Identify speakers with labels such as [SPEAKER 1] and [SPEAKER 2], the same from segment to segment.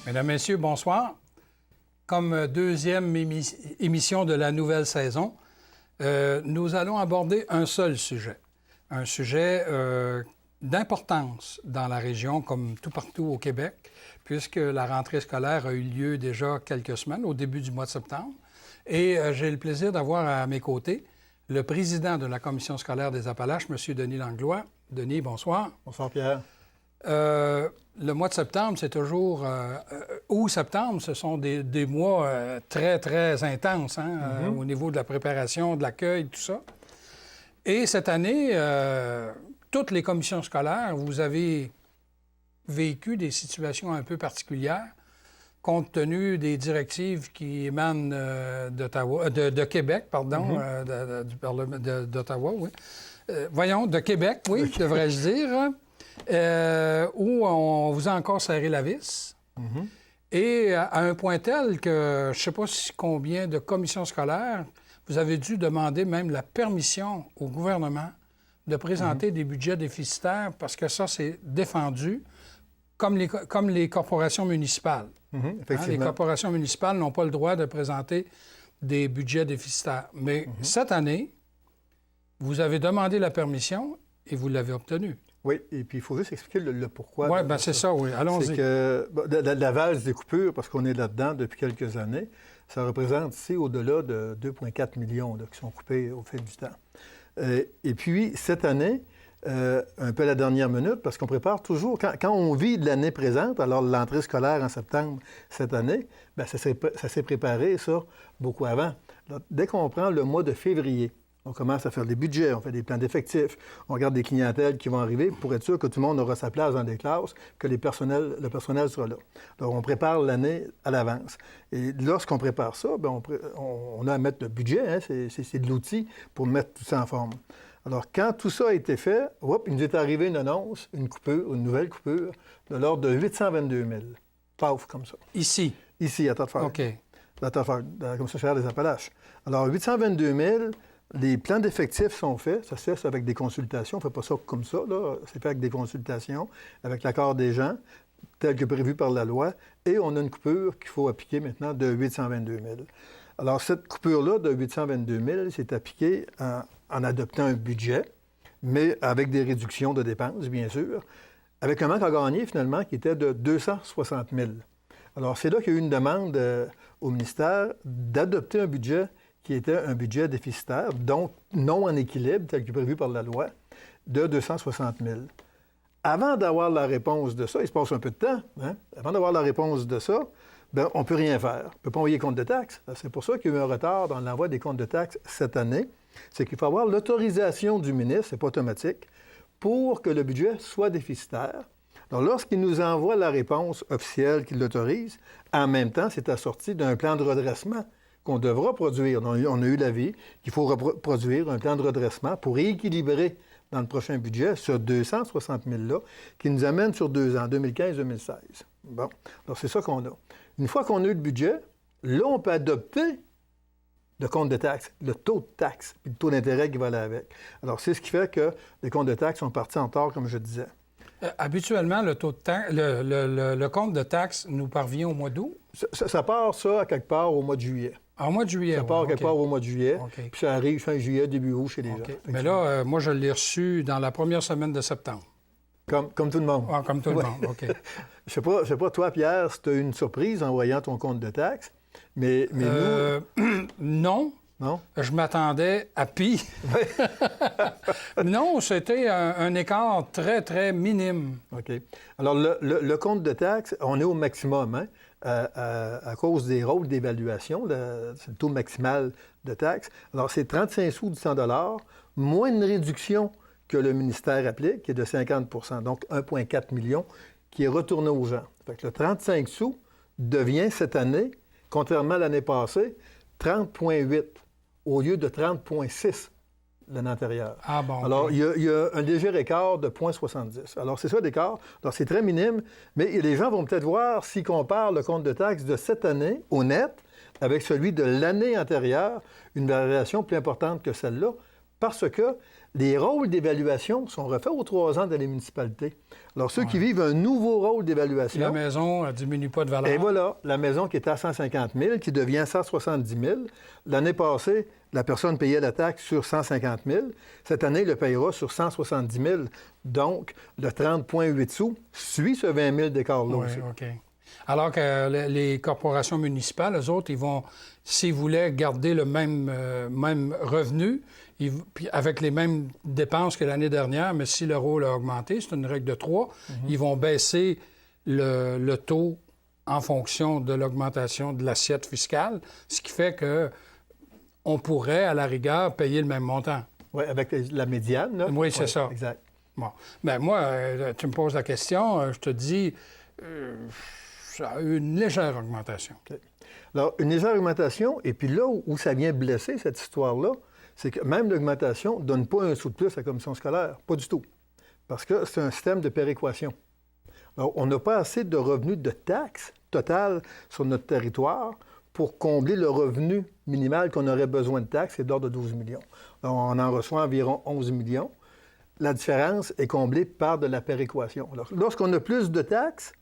[SPEAKER 1] Mesdames, Messieurs, bonsoir. Comme deuxième émission de la nouvelle saison, nous allons aborder un seul sujet. Un sujet d'importance dans la région, comme tout partout au Québec, puisque la rentrée scolaire a eu lieu déjà quelques semaines, au début du mois de septembre. Et j'ai le plaisir d'avoir à mes côtés le président de la Commission scolaire des Appalaches, M. Denis Langlois. Denis, bonsoir.
[SPEAKER 2] Bonsoir, Pierre.
[SPEAKER 1] Le mois de septembre, c'est toujours... août-septembre, ce sont des mois très, très intenses au niveau de la préparation, de l'accueil, tout ça. Et cette année, toutes les commissions scolaires, vous avez vécu des situations un peu particulières compte tenu des directives qui émanent de Québec, pardon, du Parlement d'Ottawa, oui. De Québec, oui, devrais-je dire, où on vous a encore serré la vis. Et à un point tel que je ne sais pas combien de commissions scolaires, vous avez dû demander même la permission au gouvernement de présenter des budgets déficitaires parce que ça, c'est défendu comme les corporations municipales. Les corporations municipales n'ont pas le droit de présenter des budgets déficitaires. Mais cette année, vous avez demandé la permission et vous l'avez obtenue.
[SPEAKER 2] Oui, et puis il faut juste expliquer le pourquoi.
[SPEAKER 1] Oui, bien c'est ça, oui. Allons-y.
[SPEAKER 2] C'est que la valse des coupures, parce qu'on est là-dedans depuis quelques années, ça représente ici au-delà de 2,4 millions là, qui sont coupés au fil du temps. Et puis, cette année, un peu à la dernière minute, parce qu'on prépare toujours, quand on vit de l'année présente, alors l'entrée scolaire en septembre cette année, bien, ça s'est préparé, ça, beaucoup avant. Alors, dès qu'on prend le mois de février, on commence à faire des budgets, on fait des plans d'effectifs, on regarde des clientèles qui vont arriver pour être sûr que tout le monde aura sa place dans des classes, que le personnel sera là. Donc, on prépare l'année à l'avance. Et lorsqu'on prépare ça, bien, on a à mettre le budget, hein, c'est de l'outil pour mettre tout ça en forme. Alors, quand tout ça a été fait, il nous est arrivé une annonce, une nouvelle coupure, de l'ordre de 822 000. Paf, comme ça.
[SPEAKER 1] Ici?
[SPEAKER 2] Ici, à Thetford.
[SPEAKER 1] OK.
[SPEAKER 2] À Thetford, dans la Commission scolaire des Appalaches. Alors, 822 000, les plans d'effectifs sont faits. Ça se fait avec des consultations. On ne fait pas ça comme ça, là. C'est fait avec des consultations, avec l'accord des gens, tel que prévu par la loi. Et on a une coupure qu'il faut appliquer maintenant de 822 000. Alors, cette coupure-là de 822 000, c'est appliquée en adoptant un budget, mais avec des réductions de dépenses, bien sûr, avec un manque à gagner, finalement, qui était de 260 000. Alors, c'est là qu'il y a eu une demande au ministère d'adopter un budget qui était un budget déficitaire, donc non en équilibre, tel que prévu par la loi, de 260 000. Avant d'avoir la réponse de ça, il se passe un peu de temps, hein? Avant d'avoir la réponse de ça, bien, on ne peut rien faire. On ne peut pas envoyer compte de taxes. C'est pour ça qu'il y a eu un retard dans l'envoi des comptes de taxes cette année. C'est qu'il faut avoir l'autorisation du ministre, c'est pas automatique, pour que le budget soit déficitaire. Alors, lorsqu'il nous envoie la réponse officielle qui l'autorise, en même temps, c'est assorti d'un plan de redressement qu'on devra produire. On a eu l'avis qu'il faut produire un plan de redressement pour rééquilibrer dans le prochain budget ce 260 000-là, qui nous amène sur 2 ans, 2015-2016. Bon, alors c'est ça qu'on a. Une fois qu'on a eu le budget, là, on peut adopter le compte de taxes, le taux de taxe, puis le taux d'intérêt qui va aller avec. Alors, c'est ce qui fait que les comptes de taxes sont partis en retard, comme je disais.
[SPEAKER 1] Habituellement, le compte de taxes nous parvient au mois d'août?
[SPEAKER 2] Ça part, ça, à quelque part au mois de juillet.
[SPEAKER 1] Au mois de juillet,
[SPEAKER 2] ça part quelque part au mois de juillet, puis ça arrive fin juillet, début août chez les gens.
[SPEAKER 1] Mais là, moi, je l'ai reçu dans la première semaine de septembre.
[SPEAKER 2] Comme tout le monde.
[SPEAKER 1] Ah, comme tout le monde, OK.
[SPEAKER 2] Je sais pas, toi, Pierre, si tu as eu une surprise en voyant ton compte de taxes, mais nous...
[SPEAKER 1] Non.
[SPEAKER 2] Non?
[SPEAKER 1] Je m'attendais à pire. Non, c'était un écart très, très minime.
[SPEAKER 2] OK. Alors, le compte de taxes, on est au maximum, hein, à cause des rôles d'évaluation. C'est le taux maximal de taxes. Alors, c'est 35 sous du 100 $, moins une réduction que le ministère applique, qui est de 50 %, donc 1,4 million, qui est retourné aux gens. Fait que le 35 sous devient cette année, contrairement à l'année passée, 30,8 au lieu de 30,6 l'année antérieure.
[SPEAKER 1] Ah bon?
[SPEAKER 2] Alors,
[SPEAKER 1] okay.
[SPEAKER 2] il y a un léger écart de 0,70. Alors, c'est ça l'écart. Alors, c'est très minime, mais les gens vont peut-être voir, s'ils comparent le compte de taxes de cette année, au net, avec celui de l'année antérieure, une variation plus importante que celle-là, parce que les rôles d'évaluation sont refaits aux 3 ans dans les municipalités. Alors, ceux qui vivent un nouveau rôle d'évaluation...
[SPEAKER 1] La maison ne diminue pas de valeur.
[SPEAKER 2] Et voilà, la maison qui était à 150 000, qui devient 170 000. L'année passée, la personne payait la taxe sur 150 000. Cette année, il le payera sur 170 000. Donc, le 30,8 sous suit ce 20 000 d'écart-là aussi.
[SPEAKER 1] OK. Alors que les corporations municipales, eux autres, ils vont, s'ils voulaient garder le même revenu, puis avec les mêmes dépenses que l'année dernière, mais si le rôle a augmenté, c'est une règle de 3, ils vont baisser le taux en fonction de l'augmentation de l'assiette fiscale, ce qui fait qu'on pourrait, à la rigueur, payer le même montant.
[SPEAKER 2] Oui, avec la médiane, là.
[SPEAKER 1] Oui, c'est ça.
[SPEAKER 2] Exact.
[SPEAKER 1] Bon. Bien, moi, tu me poses la question, je te dis, ça a eu une légère augmentation.
[SPEAKER 2] Okay. Alors, une légère augmentation, et puis là où ça vient blesser, cette histoire-là, c'est que même l'augmentation ne donne pas un sou de plus à la commission scolaire. Pas du tout. Parce que c'est un système de péréquation. Alors, on n'a pas assez de revenus de taxes total sur notre territoire pour combler le revenu minimal qu'on aurait besoin de taxes, c'est d'ordre de 12 millions. Alors, on en reçoit environ 11 millions. La différence est comblée par de la péréquation. Alors, lorsqu'on a plus de taxes,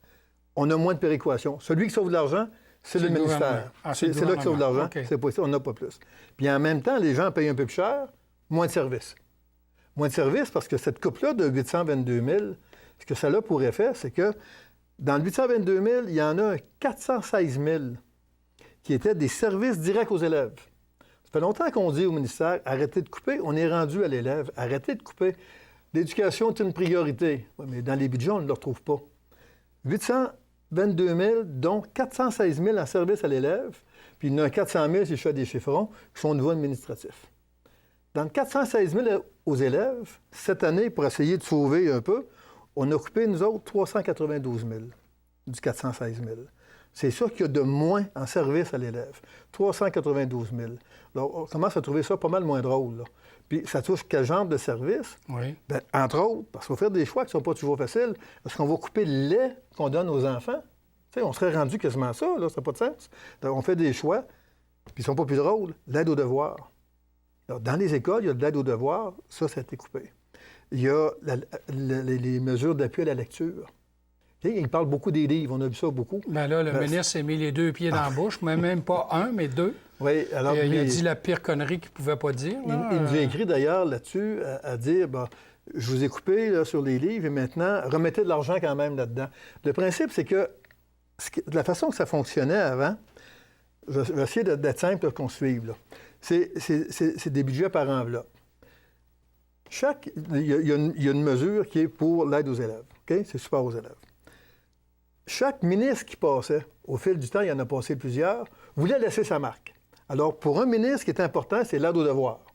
[SPEAKER 2] on a moins de péréquation. Celui qui sauve de l'argent, c'est le ministère. C'est là qui sauve de l'argent. Okay. C'est pas ça, on n'a pas plus. Puis en même temps, les gens payent un peu plus cher, moins de services. Moins de services parce que cette coupe-là de 822 000, ce que ça a pour effet, c'est que dans le 822 000, il y en a 416 000 qui étaient des services directs aux élèves. Ça fait longtemps qu'on dit au ministère, arrêtez de couper, on est rendu à l'élève, arrêtez de couper. L'éducation est une priorité. Oui, mais dans les budgets, on ne le retrouve pas. 822 000, dont 416 000 en service à l'élève, puis il y en a 400 000, si je fais des chiffrons, qui sont au niveau administratif. Dans le 416 000 aux élèves, cette année, pour essayer de sauver un peu, on a coupé, nous autres, 392 000 du 416 000. C'est sûr qu'il y a de moins en service à l'élève. 392 000. Alors, on commence à trouver ça pas mal moins drôle, là. Puis ça touche quel genre de service?
[SPEAKER 1] Oui.
[SPEAKER 2] Bien, entre autres, parce qu'il faut faire des choix qui ne sont pas toujours faciles. Est-ce qu'on va couper le lait qu'on donne aux enfants? Tu sais, on serait rendu quasiment ça, là, ça n'a pas de sens. Donc, on fait des choix, puis ils ne sont pas plus drôles. L'aide aux devoirs. Alors, dans les écoles, il y a de l'aide aux devoirs. Ça a été coupé. Il y a les mesures d'appui à la lecture. Il parle beaucoup des livres, on a vu ça beaucoup.
[SPEAKER 1] Bien là, le ministre s'est mis les 2 pieds dans la bouche, mais même pas un, mais 2.
[SPEAKER 2] Oui, alors...
[SPEAKER 1] il a dit la pire connerie qu'il ne pouvait pas dire. Là.
[SPEAKER 2] Il nous a écrit d'ailleurs là-dessus à dire, bon, je vous ai coupé là, sur les livres et maintenant, remettez de l'argent quand même là-dedans. Le principe, c'est que de la façon que ça fonctionnait avant, je vais essayer d'être simple qu'on suive, là. C'est des budgets par enveloppe. Il y a une mesure qui est pour l'aide aux élèves. Okay? C'est super aux élèves. Chaque ministre qui passait, au fil du temps, il y en a passé plusieurs, voulait laisser sa marque. Alors, pour un ministre, ce qui est important, c'est l'aide aux devoirs.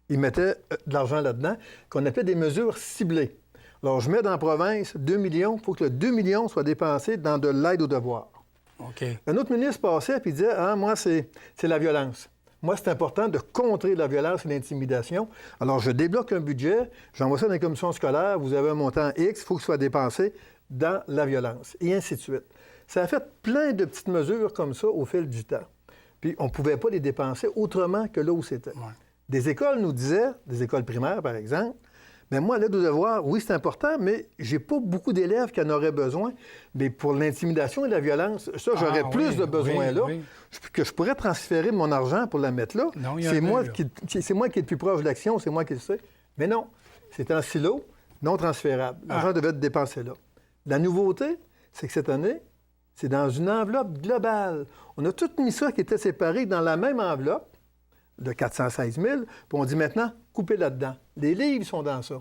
[SPEAKER 2] Il mettait de l'argent là-dedans, qu'on appelait des mesures ciblées. Alors, je mets dans la province 2 millions, il faut que le 2 millions soit dépensé dans de l'aide aux devoirs.
[SPEAKER 1] OK.
[SPEAKER 2] Un autre ministre passait et disait, ah, moi, c'est la violence. Moi, c'est important de contrer la violence et l'intimidation. Alors, je débloque un budget, j'envoie ça dans les commissions scolaires, vous avez un montant X, il faut que ce soit dépensé dans la violence, et ainsi de suite. Ça a fait plein de petites mesures comme ça au fil du temps. Puis, on ne pouvait pas les dépenser autrement que là où c'était. Ouais. Des écoles nous disaient, des écoles primaires, par exemple, bien, moi, l'aide aux devoirs, oui, c'est important, mais j'ai pas beaucoup d'élèves qui en auraient besoin. Mais pour l'intimidation et la violence, ça, j'aurais plus de besoin là, que je pourrais transférer mon argent pour la mettre là. C'est moi qui est le plus proche de l'action, c'est moi qui le sais. Mais non, c'est un silo non transférable. L'argent devait être dépensé là. La nouveauté, c'est que cette année, c'est dans une enveloppe globale. On a tout mis ça qui était séparé dans la même enveloppe, de 416 000, puis on dit maintenant, coupez là-dedans. Les livres sont dans ça.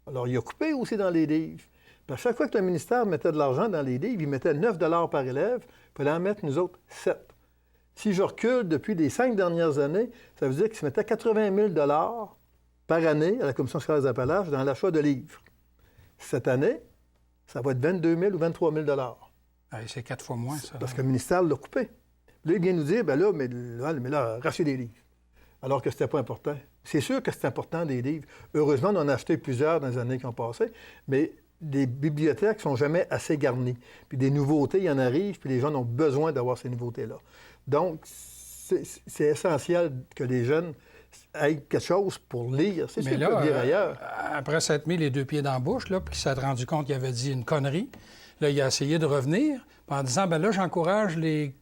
[SPEAKER 2] Alors, il a coupé aussi dans les livres. Puis à chaque fois que le ministère mettait de l'argent dans les livres, il mettait 9 $ par élève, puis il fallait en mettre, nous autres, 7. Si je recule depuis les 5 dernières années, ça veut dire qu'il se mettait 80 000 $ par année à la Commission scolaire des Appalaches dans l'achat de livres. Cette année, ça va être 22 000 ou 23 000 $.
[SPEAKER 1] C'est 4 fois moins, ça.
[SPEAKER 2] Parce que le ministère l'a coupé. Là, il vient nous dire, bien là, mais là, rachetez des livres. Alors que c'était pas important. C'est sûr que c'est important, des livres. Heureusement, on en a acheté plusieurs dans les années qui ont passé, mais les bibliothèques ne sont jamais assez garnies. Puis des nouveautés, il y en arrive, puis les gens ont besoin d'avoir ces nouveautés-là. Donc, c'est essentiel que les jeunes ait quelque chose pour lire. C'est ce
[SPEAKER 1] Mais
[SPEAKER 2] qu'ils peuvent lire ailleurs.
[SPEAKER 1] après s'être mis les deux pieds dans la bouche, là, puis il s'est rendu compte qu'il avait dit une connerie, là, il a essayé de revenir en disant, bien là, j'encourage les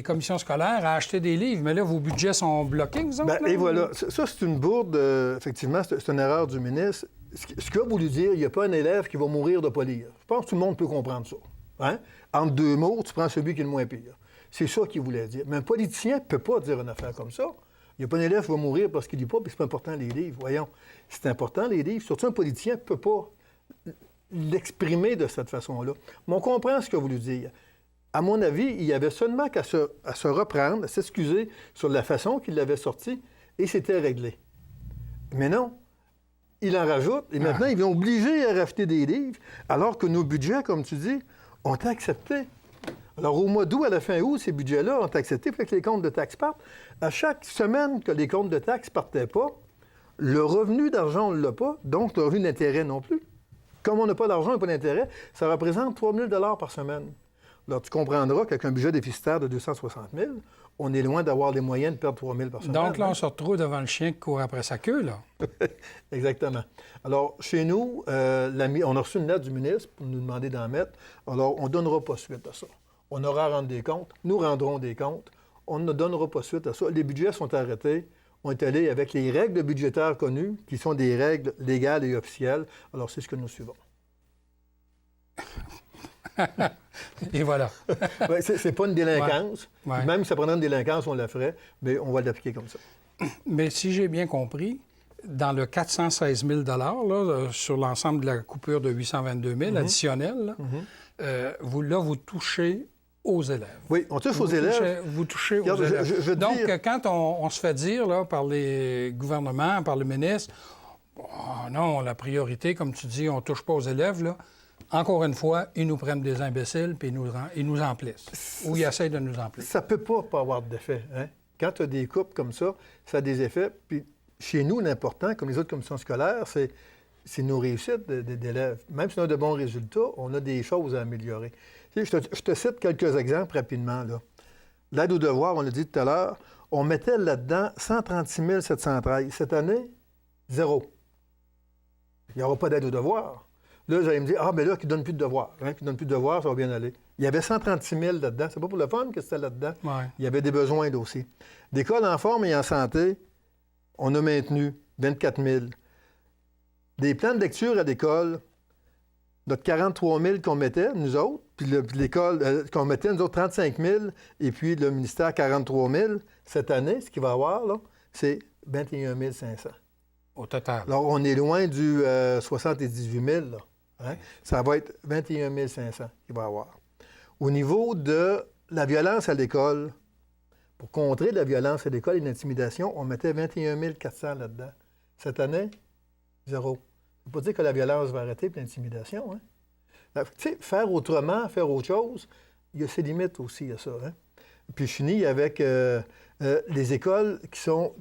[SPEAKER 1] commissions scolaires à acheter des livres, mais là, vos budgets sont bloqués, vous autres, là?
[SPEAKER 2] Et voilà. Ça, c'est une bourde, effectivement, c'est une erreur du ministre. Ce qu'il a voulu dire, il n'y a pas un élève qui va mourir de ne pas lire. Je pense que tout le monde peut comprendre ça. Hein? Entre deux mots, tu prends celui qui est le moins pire. C'est ça qu'il voulait dire. Mais un politicien ne peut pas dire une affaire comme ça. Il n'y a pas un élève qui va mourir parce qu'il ne lit pas, puis c'est pas important les livres. Voyons, c'est important les livres. Surtout un politicien ne peut pas l'exprimer de cette façon-là. Mais on comprend ce qu'il a voulu dire. À mon avis, il y avait seulement qu'à se reprendre, à s'excuser sur la façon qu'il l'avait sorti, et c'était réglé. Mais non. Il en rajoute, et maintenant, ils vont obliger à racheter des livres, alors que nos budgets, comme tu dis, ont été acceptés. Alors, au mois d'août, à la fin août, ces budgets-là ont été acceptés, puis que les comptes de taxes partent. À chaque semaine que les comptes de taxes ne partaient pas, le revenu d'argent, on ne l'a pas, donc le revenu d'intérêt non plus. Comme on n'a pas d'argent et pas d'intérêt, ça représente 3 000 $ par semaine. Alors, tu comprendras qu'avec un budget déficitaire de 260 000, on est loin d'avoir les moyens de perdre 3 000 par semaine.
[SPEAKER 1] Donc là, on se retrouve devant le chien qui court après sa queue, là.
[SPEAKER 2] Exactement. Alors, chez nous, on a reçu une lettre du ministre pour nous demander d'en mettre. Alors, on ne donnera pas suite à ça. On aura à rendre des comptes. Nous rendrons des comptes. On ne donnera pas suite à ça. Les budgets sont arrêtés. On est allé avec les règles budgétaires connues, qui sont des règles légales et officielles. Alors, c'est ce que nous suivons.
[SPEAKER 1] Et voilà.
[SPEAKER 2] Ouais, c'est pas une délinquance.
[SPEAKER 1] Ouais. Ouais.
[SPEAKER 2] Même si ça prenait une délinquance, on la ferait, mais on va l'appliquer comme ça.
[SPEAKER 1] Mais si j'ai bien compris, dans le 416 000 là, sur l'ensemble de la coupure de 822 000 additionnelle, vous touchez aux élèves.
[SPEAKER 2] Oui, on touche aux élèves.
[SPEAKER 1] Vous touchez aux élèves. Donc, quand on se fait dire là, par les gouvernements, par le ministre, oh, non, la priorité, comme tu dis, on ne touche pas aux élèves, là. Encore une fois, ils nous prennent des imbéciles puis ils nous emplissent. Ou ils essayent de nous emplir.
[SPEAKER 2] Ça ne peut pas avoir d'effet. Hein? Quand tu as des coupes comme ça a des effets. Puis chez nous, l'important, comme les autres commissions scolaires, c'est nos réussites d'élèves. Même si on a de bons résultats, on a des choses à améliorer. Je te cite quelques exemples rapidement. L'aide aux devoirs, on l'a dit tout à l'heure, on mettait là-dedans 136 713. Cette année, 0. Il n'y aura pas d'aide aux devoirs. Là, vous allez me dire, mais là, qui ne donne plus de devoirs. Qui ne donne plus de devoirs, ça va bien aller. Il y avait 136 000 là-dedans. C'est pas pour le fun que c'était là-dedans.
[SPEAKER 1] Ouais.
[SPEAKER 2] Il y avait des besoins aussi. D'écoles en forme et en santé, on a maintenu 24 000. Des plans de lecture à l'école, notre 43 000 qu'on mettait, nous autres, puis l'école qu'on mettait, nous autres, 35 000, et puis le ministère, 43 000. Cette année, ce qu'il va y avoir, là, c'est 21 500.
[SPEAKER 1] Au total.
[SPEAKER 2] Alors, on est loin du 78 000, là. Hein? Ça va être 21 500 qu'il va y avoir. Au niveau de la violence à l'école, pour contrer la violence à l'école et l'intimidation, on mettait 21 400 là-dedans. Cette année, 0. Ça ne veut pas dire que la violence va arrêter et l'intimidation. Hein? Tu sais, faire autrement, faire autre chose, il y a ses limites aussi à ça. Hein? Puis je finis avec les écoles qui sont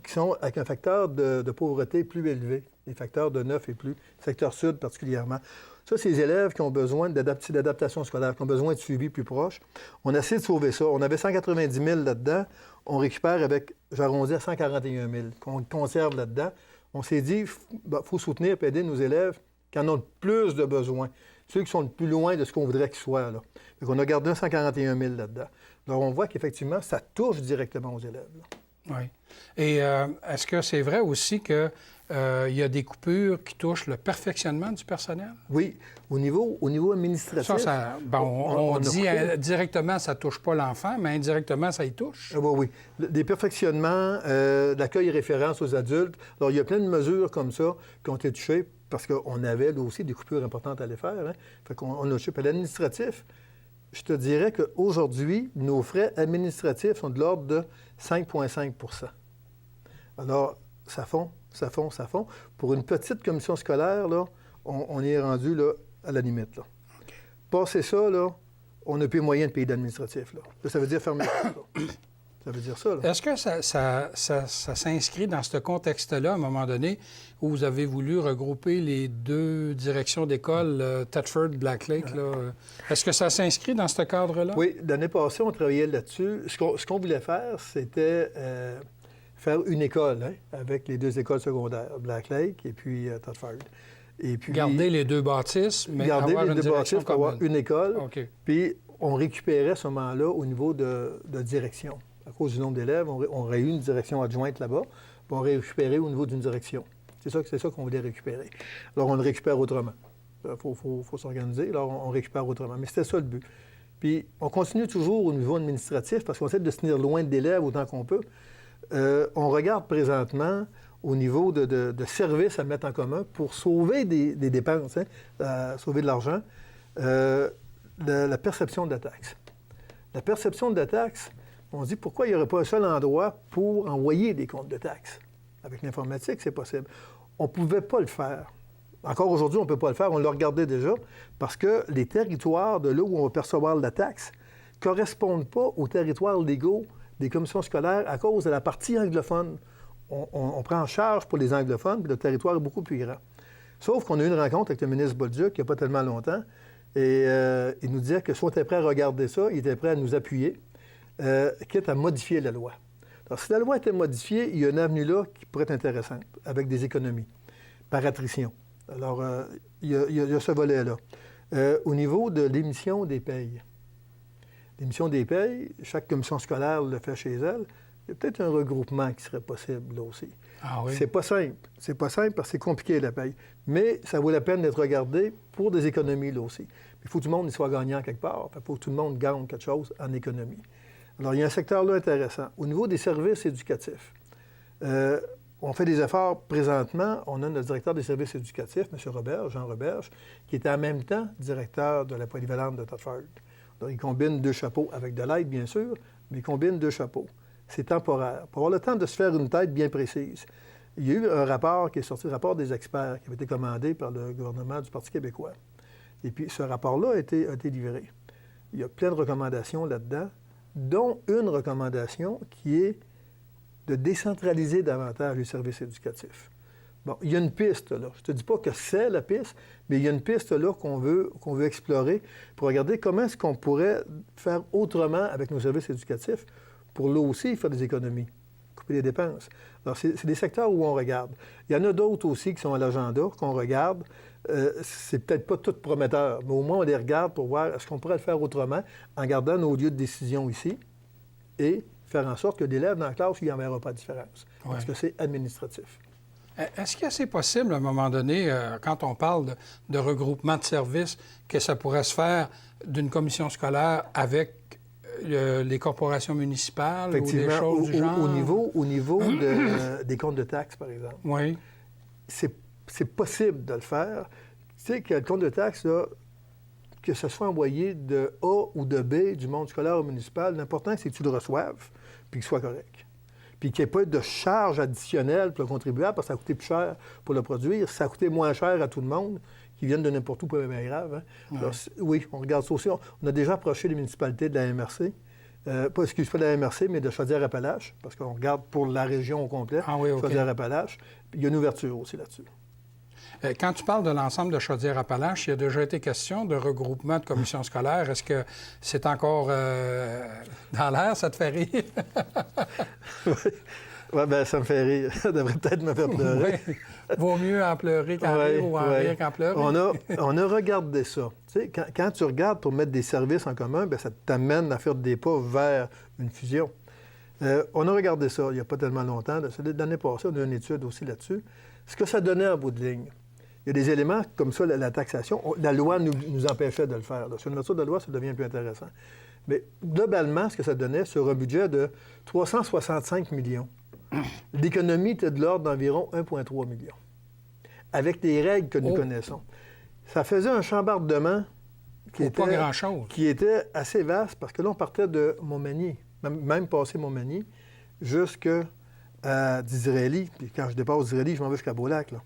[SPEAKER 2] avec un facteur de pauvreté plus élevé, les facteurs de 9 et plus, secteur sud particulièrement. Ça, c'est les élèves qui ont besoin d'adaptation scolaire, qui ont besoin de suivi plus proche. On a essayé de sauver ça. On avait 190 000 là-dedans. On récupère avec, j'arrondis à 141 000, qu'on conserve là-dedans. On s'est dit, il faut soutenir et aider nos élèves qui en ont le plus de besoins, ceux qui sont le plus loin de ce qu'on voudrait qu'ils soient. Donc, on a gardé 141 000 là-dedans. Alors, on voit qu'effectivement, ça touche directement aux élèves. Là.
[SPEAKER 1] Oui. Et est-ce que c'est vrai aussi qu'il y a des coupures qui touchent le perfectionnement du personnel?
[SPEAKER 2] Oui. Au niveau administratif...
[SPEAKER 1] on dit directement, ça ne touche pas l'enfant, mais indirectement, ça y touche.
[SPEAKER 2] Oui. Des perfectionnements, l'accueil et référence aux adultes. Alors, il y a plein de mesures comme ça qui ont été touchées parce qu'on avait là aussi des coupures importantes à les faire. Hein? Fait qu'on a touché. Puis l'administratif, je te dirais qu'aujourd'hui, nos frais administratifs sont de l'ordre de 5,5 %. Alors, ça fond. Pour une petite commission scolaire, là, on est rendu là, à la limite. Là. Okay. Passer ça, là, on n'a plus moyen de payer d'administratif. Là. Ça veut dire fermer ça. Ça veut dire ça. Là.
[SPEAKER 1] Est-ce que ça s'inscrit dans ce contexte-là, à un moment donné, où vous avez voulu regrouper les deux directions d'école, Thetford, Black Lake? Là? Est-ce que ça s'inscrit dans ce cadre-là?
[SPEAKER 2] Oui. L'année passée, on travaillait là-dessus. Ce qu'on voulait faire, c'était faire une école avec les 2 écoles secondaires, Black Lake et puis Thetford. Et puis,
[SPEAKER 1] garder les 2 bâtisses, mais avoir une direction
[SPEAKER 2] pour avoir une école.
[SPEAKER 1] OK.
[SPEAKER 2] Puis on récupérait à ce moment-là au niveau de direction. À cause du nombre d'élèves, on aurait eu une direction adjointe là-bas, puis on récupérait au niveau d'une direction. C'est ça qu'on voulait récupérer. Alors on le récupère autrement. Il faut s'organiser, alors on récupère autrement. Mais c'était ça le but. Puis on continue toujours au niveau administratif parce qu'on essaie de se tenir loin de l'élève autant qu'on peut. On regarde présentement au niveau de services à mettre en commun pour sauver des dépenses, sauver de l'argent, la perception de la taxe. La perception de la taxe, on se dit pourquoi il n'y aurait pas un seul endroit pour envoyer des comptes de taxes. Avec l'informatique, c'est possible. On ne pouvait pas le faire. Encore aujourd'hui, on ne peut pas le faire. On l'a regardé déjà parce que les territoires de là où on va percevoir la taxe ne correspondent pas aux territoires légaux des commissions scolaires à cause de la partie anglophone. On prend en charge pour les anglophones, puis le territoire est beaucoup plus grand. Sauf qu'on a eu une rencontre avec le ministre Bolduc il n'y a pas tellement longtemps, et il nous disait que si on était prêt à regarder ça, il était prêt à nous appuyer, quitte à modifier la loi. Alors, si la loi était modifiée, il y a une avenue là qui pourrait être intéressante, avec des économies, par attrition. Alors, il y a ce volet-là. Au niveau de l'émission des payes, chaque commission scolaire le fait chez elle. Il y a peut-être un regroupement qui serait possible là aussi.
[SPEAKER 1] Ah oui?
[SPEAKER 2] C'est pas simple. C'est pas simple parce que c'est compliqué la paye. Mais ça vaut la peine d'être regardé pour des économies là aussi. Il faut que tout le monde y soit gagnant quelque part. Il faut que tout le monde gagne quelque chose en économie. Alors, il y a un secteur là intéressant. Au niveau des services éducatifs, on fait des efforts présentement. On a notre directeur des services éducatifs, M. Jean Roberge, qui était en même temps directeur de la polyvalente de Thetford. Donc, il combine 2 chapeaux avec de l'aide, bien sûr, mais il combine 2 chapeaux. C'est temporaire. Pour avoir le temps de se faire une tête bien précise. Il y a eu un rapport qui est sorti, le rapport des experts, qui avait été commandé par le gouvernement du Parti québécois. Et puis, ce rapport-là a été livré. Il y a plein de recommandations là-dedans, dont une recommandation qui est de décentraliser davantage les services éducatifs. Bon, il y a une piste, là. Je ne te dis pas que c'est la piste, mais il y a une piste, là, qu'on veut explorer pour regarder comment est-ce qu'on pourrait faire autrement avec nos services éducatifs pour, là aussi, faire des économies, couper les dépenses. Alors, c'est des secteurs où on regarde. Il y en a d'autres aussi qui sont à l'agenda, qu'on regarde. C'est peut-être pas tout prometteur, mais au moins, on les regarde pour voir est-ce qu'on pourrait le faire autrement en gardant nos lieux de décision ici et faire en sorte que l'élève dans la classe, il n'y en verra pas de différence, parce que c'est administratif.
[SPEAKER 1] Est-ce que c'est possible, à un moment donné, quand on parle de regroupement de services, que ça pourrait se faire d'une commission scolaire avec les corporations municipales ou des choses du genre?
[SPEAKER 2] Au niveau des comptes de taxes, par exemple.
[SPEAKER 1] Oui.
[SPEAKER 2] C'est possible de le faire. Tu sais que le compte de taxes, là, que ce soit envoyé de A ou de B, du monde scolaire ou municipal, l'important, c'est que tu le reçoives puis qu'il soit correct. Puis qu'il n'y ait pas de charge additionnelle pour le contribuable, parce que ça a coûté plus cher pour le produire. Ça a coûté moins cher à tout le monde, qui viennent de n'importe où, pas bien grave. Hein? Alors, oui, on regarde ça aussi. On a déjà approché les municipalités de la MRC. Pas de la MRC, mais de Chaudière-Appalaches, parce qu'on regarde pour la région au complet, Chaudière-Appalaches. Puis il y a une ouverture aussi là-dessus.
[SPEAKER 1] Quand tu parles de l'ensemble de Chaudière-Appalaches, il y a déjà été question de regroupement de commissions scolaires. Est-ce que c'est encore dans l'air? Ça te fait rire?
[SPEAKER 2] Oui, bien, ça me fait rire. Ça devrait peut-être me faire pleurer.
[SPEAKER 1] Oui. Vaut mieux en pleurer qu'en rire ou en rire qu'en pleurer.
[SPEAKER 2] On a regardé ça. Tu sais, quand tu regardes pour mettre des services en commun, bien, ça t'amène à faire des pas vers une fusion. On a regardé ça il n'y a pas tellement longtemps. L'année passée, on a eu une étude aussi là-dessus. Ce que ça donnait en bout de ligne. Il y a des éléments comme ça, la taxation. La loi nous empêchait de le faire. Sur une mesure de loi, ça devient plus intéressant. Mais globalement, ce que ça donnait sur un budget de 365 millions, l'économie était de l'ordre d'environ 1,3 million, avec les règles que nous connaissons. Ça faisait un chambardement qui était assez vaste, parce que là, on partait de Montmagny, même passé Montmagny, jusqu'à d'Israélie. Puis quand je dépasse d'Israélie, je m'en vais jusqu'à Beaulac. Là.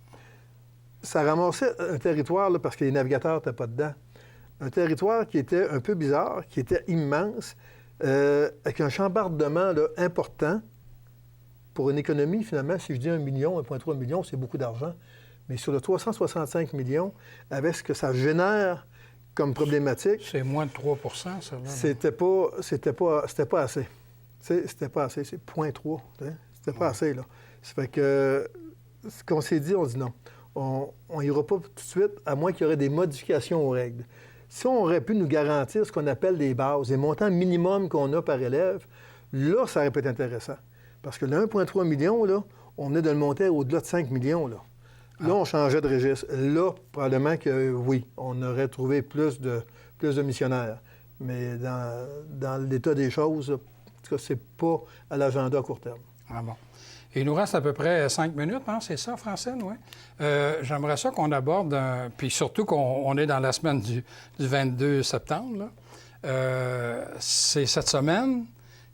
[SPEAKER 2] Ça ramassait un territoire, là, parce que les navigateurs n'étaient pas dedans. Un territoire qui était un peu bizarre, qui était immense, avec un chambardement là, important. Pour une économie, finalement, si je dis 1 million, 1,3 million, c'est beaucoup d'argent. Mais sur le 365 millions, avec ce que ça génère comme problématique...
[SPEAKER 1] C'est moins de 3 ça, là.
[SPEAKER 2] C'était pas assez. C'était pas assez. C'est 0,3. C'était pas assez, là. Ça fait que, ce qu'on s'est dit, on dit non. On n'ira pas tout de suite, à moins qu'il y aurait des modifications aux règles. Si on aurait pu nous garantir ce qu'on appelle des bases, les montants minimums qu'on a par élève, là, ça aurait pu être intéressant. Parce que le 1,3 million, là, on venait de le monter au-delà de 5 millions, là. Là, on changeait de registre. Là, probablement que oui, on aurait trouvé plus de missionnaires. Mais dans l'état des choses, en tout cas, c'est pas à l'agenda à court terme.
[SPEAKER 1] Ah bon. Il nous reste à peu près 5 minutes, hein? C'est ça, Francine, oui? J'aimerais ça qu'on aborde, puis surtout qu'on est dans la semaine du 22 septembre, là. C'est cette semaine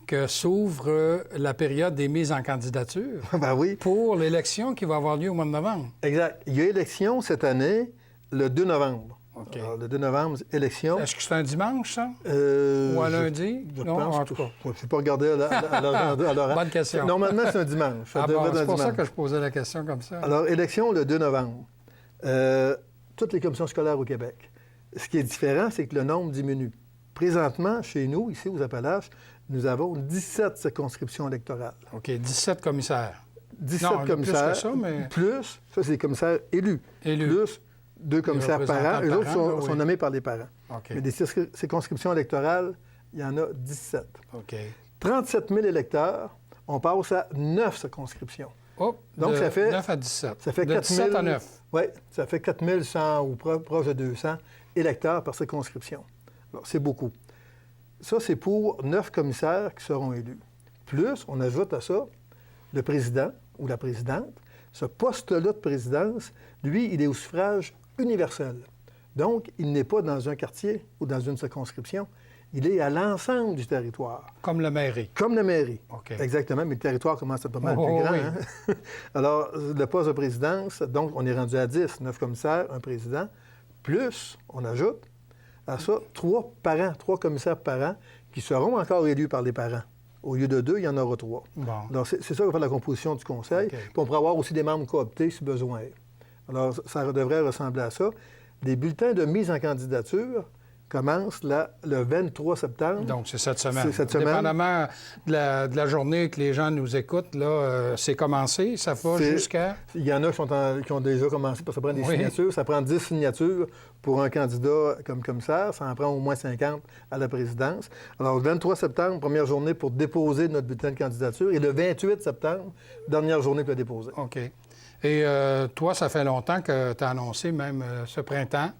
[SPEAKER 1] que s'ouvre la période des mises en candidature
[SPEAKER 2] Ben oui.
[SPEAKER 1] pour l'élection qui va avoir lieu au mois de novembre.
[SPEAKER 2] Exact. Il y a élection cette année le 2 novembre.
[SPEAKER 1] OK.
[SPEAKER 2] Alors, le 2 novembre, élection.
[SPEAKER 1] Est-ce que c'est un dimanche, ça? Ou un lundi?
[SPEAKER 2] Je
[SPEAKER 1] Non,
[SPEAKER 2] pense
[SPEAKER 1] en tout cas.
[SPEAKER 2] Je ne sais pas regarder à l'horaire.
[SPEAKER 1] Bonne question.
[SPEAKER 2] Normalement, c'est un dimanche. Ça
[SPEAKER 1] Ah bon,
[SPEAKER 2] devrait être
[SPEAKER 1] c'est
[SPEAKER 2] un
[SPEAKER 1] pour ça
[SPEAKER 2] dimanche.
[SPEAKER 1] que je posais la question comme ça.
[SPEAKER 2] Alors, élection le 2 novembre. Toutes les commissions scolaires au Québec. Ce qui est différent, c'est que le nombre diminue. Présentement, chez nous, ici aux Appalaches, nous avons 17 circonscriptions électorales.
[SPEAKER 1] OK, 17 commissaires.
[SPEAKER 2] 17
[SPEAKER 1] Non,
[SPEAKER 2] commissaires.
[SPEAKER 1] plus que ça, mais...
[SPEAKER 2] Plus, ça, c'est des commissaires élus.
[SPEAKER 1] Élus.
[SPEAKER 2] Plus 2 commissaires par an.
[SPEAKER 1] représentants
[SPEAKER 2] Les
[SPEAKER 1] par
[SPEAKER 2] autres
[SPEAKER 1] an,
[SPEAKER 2] sont
[SPEAKER 1] oui.
[SPEAKER 2] nommés par les parents.
[SPEAKER 1] OK.
[SPEAKER 2] Mais des circonscriptions électorales, il y en a 17.
[SPEAKER 1] OK.
[SPEAKER 2] 37 000 électeurs, on passe à 9 circonscriptions.
[SPEAKER 1] Oh,
[SPEAKER 2] Donc,
[SPEAKER 1] de
[SPEAKER 2] ça fait...
[SPEAKER 1] 9 à 17.
[SPEAKER 2] Ça fait
[SPEAKER 1] de
[SPEAKER 2] 4 000...
[SPEAKER 1] 17 à 9.
[SPEAKER 2] Oui, ça fait 4 100 ou proche de 200 électeurs par circonscription. Alors, c'est beaucoup. Ça, c'est pour 9 commissaires qui seront élus. Plus, on ajoute à ça le président ou la présidente. Ce poste-là de présidence, lui, il est au suffrage universel. Donc, il n'est pas dans un quartier ou dans une circonscription. Il est à l'ensemble du territoire.
[SPEAKER 1] Comme la mairie.
[SPEAKER 2] Comme la mairie.
[SPEAKER 1] OK.
[SPEAKER 2] Exactement, mais le territoire commence à être pas mal
[SPEAKER 1] Oh,
[SPEAKER 2] plus grand.
[SPEAKER 1] oui.
[SPEAKER 2] Hein? Alors, le poste de présidence, donc, on est rendu à 10, 9 commissaires, un président, plus, on ajoute à ça 3 parents, 3 commissaires par an qui seront encore élus par les parents. Au lieu de 2, il y en aura 3.
[SPEAKER 1] Bon.
[SPEAKER 2] Alors, c'est ça qui va faire la composition du conseil.
[SPEAKER 1] OK.
[SPEAKER 2] Puis on pourra avoir aussi des membres cooptés si besoin. Alors, ça devrait ressembler à ça. Les bulletins de mise en candidature commencent le 23 septembre.
[SPEAKER 1] Donc, c'est cette semaine.
[SPEAKER 2] C'est cette semaine.
[SPEAKER 1] Dépendamment de la journée que les gens nous écoutent, là, c'est commencé. Ça va jusqu'à...
[SPEAKER 2] Il y en a qui ont déjà commencé, parce que ça prend des
[SPEAKER 1] Oui.
[SPEAKER 2] signatures. Ça prend 10 signatures pour un candidat comme commissaire. Ça en prend au moins 50 à la présidence. Alors, le 23 septembre, première journée pour déposer notre bulletin de candidature. Et le 28 septembre, dernière journée pour le déposer.
[SPEAKER 1] OK. Et toi, ça fait longtemps que tu as annoncé, même ce printemps,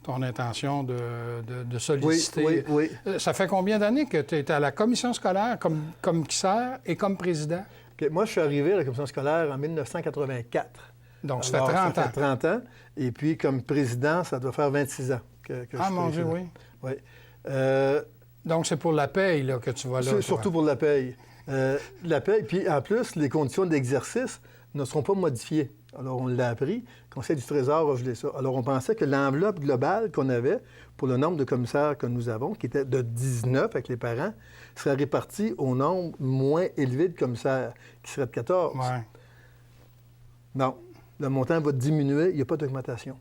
[SPEAKER 1] ton intention de solliciter.
[SPEAKER 2] Oui.
[SPEAKER 1] Ça fait combien d'années que tu es à la commission scolaire comme commissaire et comme président?
[SPEAKER 2] OK. Moi, je suis arrivé à la commission scolaire en 1984.
[SPEAKER 1] Donc, ça
[SPEAKER 2] Alors,
[SPEAKER 1] fait 30 ans.
[SPEAKER 2] Ça fait 30 ans. Et puis, comme président, ça doit faire 26 ans que je
[SPEAKER 1] Ah,
[SPEAKER 2] suis
[SPEAKER 1] mon Dieu,
[SPEAKER 2] président.
[SPEAKER 1] oui.
[SPEAKER 2] Oui.
[SPEAKER 1] Donc, c'est pour la paye là, que tu vas là.
[SPEAKER 2] C'est
[SPEAKER 1] toi.
[SPEAKER 2] surtout pour la paye. La paye, puis en plus, les conditions d'exercice ne seront pas modifiées. Alors, on l'a appris. Le Conseil du Trésor a gelé ça. Alors, on pensait que l'enveloppe globale qu'on avait pour le nombre de commissaires que nous avons, qui était de 19 avec les parents, serait répartie au nombre moins élevé de commissaires, qui serait de 14.
[SPEAKER 1] Ouais.
[SPEAKER 2] Non. Le montant va diminuer. Il n'y a pas d'augmentation.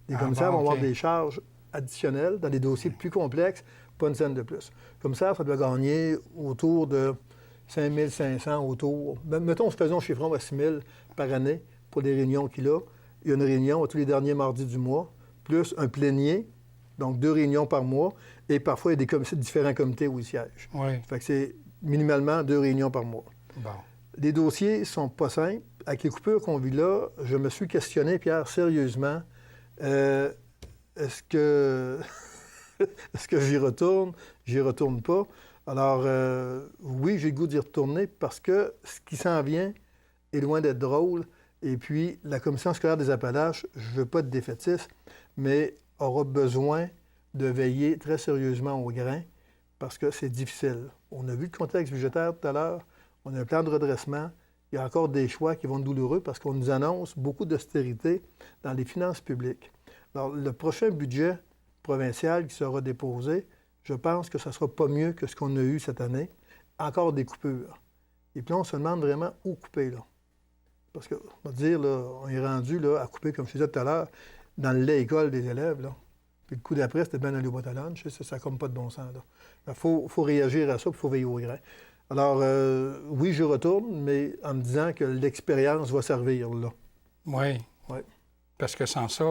[SPEAKER 2] Les commissaires
[SPEAKER 1] bon,
[SPEAKER 2] vont avoir
[SPEAKER 1] OK.
[SPEAKER 2] des charges additionnelles dans des dossiers plus complexes, pas une scène de plus. Le commissaire, ça doit gagner autour de 5 500 autour. Mettons, faisons chiffron à 6 000 par année pour les réunions qu'il a. Il y a une réunion tous les derniers mardis du mois, plus un plénier, donc 2 réunions par mois, et parfois, il y a différents comités où il siège.
[SPEAKER 1] Oui.
[SPEAKER 2] Fait que c'est minimalement 2 réunions par mois.
[SPEAKER 1] Bon.
[SPEAKER 2] Les dossiers sont pas simples. Avec les coupures qu'on vit là, je me suis questionné, Pierre, sérieusement, est-ce que est-ce que j'y retourne? J'y retourne pas. Alors, oui, j'ai le goût d'y retourner parce que ce qui s'en vient est loin d'être drôle. Et puis, la Commission scolaire des Appalaches, je ne veux pas être défaitiste, mais aura besoin de veiller très sérieusement au grain parce que c'est difficile. On a vu le contexte budgétaire tout à l'heure. On a un plan de redressement. Il y a encore des choix qui vont être douloureux parce qu'on nous annonce beaucoup d'austérité dans les finances publiques. Alors, le prochain budget provincial qui sera déposé, je pense que ça ne sera pas mieux que ce qu'on a eu cette année. Encore des coupures. Et puis là, on se demande vraiment où couper, là. Parce que, on va dire, là, on est rendu là, à couper, comme je disais tout à l'heure, dans le lait école des élèves, là. Puis le coup d'après, c'était bien dans les boîtes à lunch. Ça n'a comme pas de bon sens, là. Il faut réagir à ça, puis il faut veiller au grain. Alors, oui, je retourne, mais en me disant que l'expérience va servir, là.
[SPEAKER 1] Oui.
[SPEAKER 2] Oui.
[SPEAKER 1] Parce que sans ça,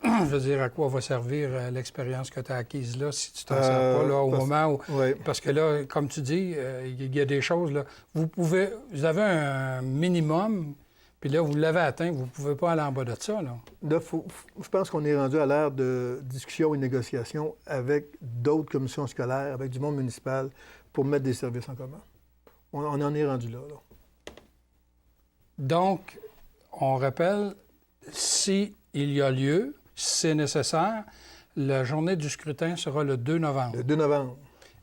[SPEAKER 1] je veux dire, à quoi va servir l'expérience que tu as acquise là si tu t'en sers pas là, au moment où...
[SPEAKER 2] Oui.
[SPEAKER 1] Parce que là, comme tu dis, il y a des choses, là. Vous avez un minimum, puis là, vous l'avez atteint, vous ne pouvez pas aller en bas de ça, là.
[SPEAKER 2] Là, je pense qu'on est rendu à l'ère de discussion et négociation avec d'autres commissions scolaires, avec du monde municipal, pour mettre des services en commun. On en est rendu là.
[SPEAKER 1] Donc, on rappelle, s'il y a lieu, si c'est nécessaire, la journée du scrutin sera le 2 novembre.
[SPEAKER 2] Le 2 novembre.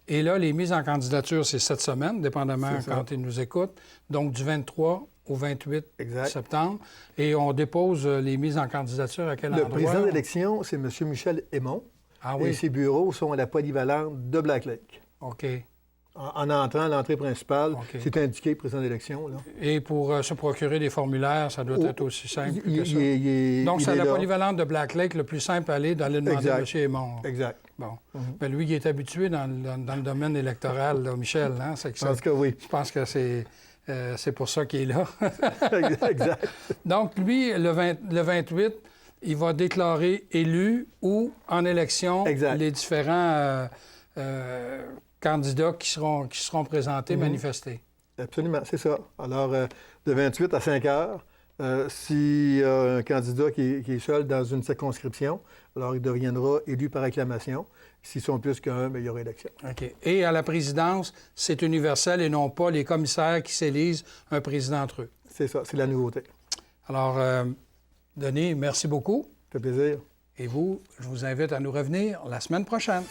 [SPEAKER 1] Et là, les mises en candidature, c'est cette semaine, dépendamment quand ils nous écoutent. Donc, du 23 au 28 septembre. Et on dépose les mises en candidature à quel endroit?
[SPEAKER 2] Le président d'élection, c'est M. Michel Aymon.
[SPEAKER 1] Ah oui?
[SPEAKER 2] Et ses bureaux sont à la polyvalente de Black Lake.
[SPEAKER 1] OK.
[SPEAKER 2] En entrant à l'entrée principale,
[SPEAKER 1] OK.
[SPEAKER 2] c'est indiqué président d'élection. Là.
[SPEAKER 1] Et pour se procurer des formulaires, ça doit être aussi simple que ça. Donc,
[SPEAKER 2] il
[SPEAKER 1] c'est
[SPEAKER 2] est
[SPEAKER 1] la
[SPEAKER 2] là.
[SPEAKER 1] polyvalente de Black Lake, le plus simple à aller, d'aller demander à M. Aymon.
[SPEAKER 2] Exact.
[SPEAKER 1] Bon. Mais lui, il est habitué dans le domaine électoral, là, Michel. Hein? C'est que
[SPEAKER 2] Je pense que oui.
[SPEAKER 1] Je pense que c'est pour ça qu'il est là.
[SPEAKER 2] Exact.
[SPEAKER 1] Donc, lui, le 28, il va déclarer élu ou en élection les différents candidats qui seront présentés, manifestés.
[SPEAKER 2] Absolument, c'est ça. Alors, de 28 à 5 heures, s'il y a un candidat qui est seul dans une circonscription, alors il deviendra élu par acclamation. S'ils sont plus qu'un, bien, il y aura élection.
[SPEAKER 1] OK. Et à la présidence, c'est universel et non pas les commissaires qui s'élisent un président entre eux.
[SPEAKER 2] C'est ça, c'est la nouveauté.
[SPEAKER 1] Alors, Denis, merci beaucoup.
[SPEAKER 2] Ça fait plaisir.
[SPEAKER 1] Et vous, je vous invite à nous revenir la semaine prochaine.